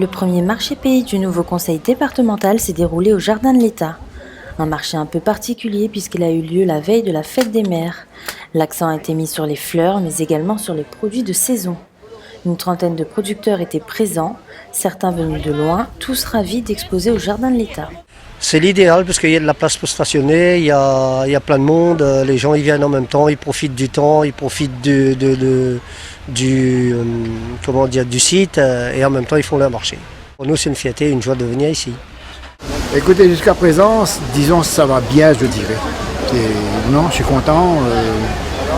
Le premier marché pays du nouveau conseil départemental s'est déroulé au Jardin de l'État. Un marché un peu particulier puisqu'il a eu lieu la veille de la fête des mères. L'accent a été mis sur les fleurs mais également sur les produits de saison. Une trentaine de producteurs étaient présents, certains venus de loin, tous ravis d'exposer au Jardin de l'État. C'est l'idéal parce qu'il y a de la place pour stationner, il y a plein de monde, les gens ils viennent en même temps, ils profitent du temps, ils profitent du site et en même temps ils font leur marché. Pour nous c'est une fierté, une joie de venir ici. Écoutez, jusqu'à présent, disons ça va bien, je dirais. Non, je suis content.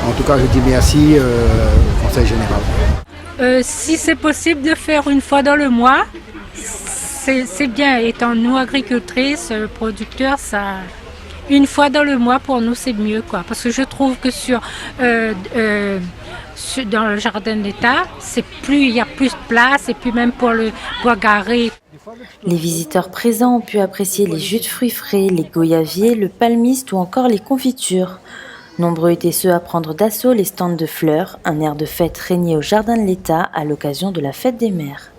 En tout cas, je dis merci au Conseil général. Si c'est possible de faire une fois dans le mois, c'est bien. Étant nous agricultrices, producteurs, ça, une fois dans le mois pour nous c'est mieux, quoi. Parce que je trouve que dans le jardin d'État, il y a plus de place et puis même pour garer. Les visiteurs présents ont pu apprécier les jus de fruits frais, les goyaviers, le palmiste ou encore les confitures. Nombreux étaient ceux à prendre d'assaut les stands de fleurs, un air de fête régnait au Jardin de l'État à l'occasion de la fête des mères.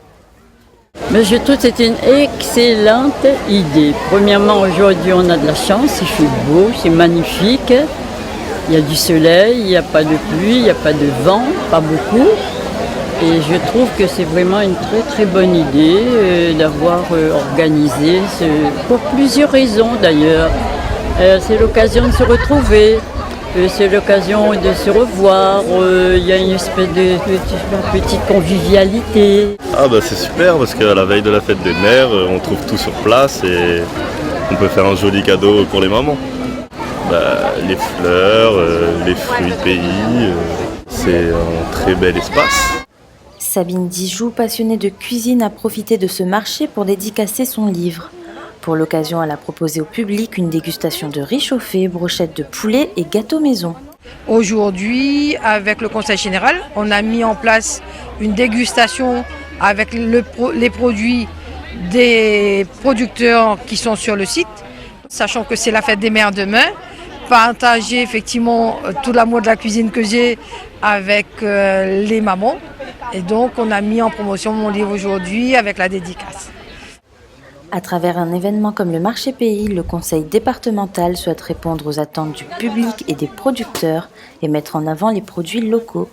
Mais je trouve que c'est une excellente idée. Premièrement, aujourd'hui, on a de la chance, il fait beau, c'est magnifique. Il y a du soleil, il n'y a pas de pluie, il n'y a pas de vent, pas beaucoup. Et je trouve que c'est vraiment une très très bonne idée d'avoir organisé, pour plusieurs raisons d'ailleurs. C'est l'occasion de se retrouver. C'est l'occasion de se revoir, il y a une espèce de petite convivialité. Ah bah c'est super parce qu'à la veille de la fête des mères, on trouve tout sur place et on peut faire un joli cadeau pour les mamans. Les fleurs, les fruits du pays, c'est un très bel espace. Sabine Dijoux, passionnée de cuisine, a profité de ce marché pour dédicacer son livre. Pour l'occasion, elle a proposé au public une dégustation de riz chauffé, brochettes de poulet et gâteaux maison. Aujourd'hui, avec le Conseil général, on a mis en place une dégustation avec les produits des producteurs qui sont sur le site, sachant que c'est la fête des mères demain. Partager effectivement tout l'amour de la cuisine que j'ai avec les mamans. Et donc, on a mis en promotion mon livre aujourd'hui avec la dédicace. À travers un événement comme le marché pays, le conseil départemental souhaite répondre aux attentes du public et des producteurs et mettre en avant les produits locaux.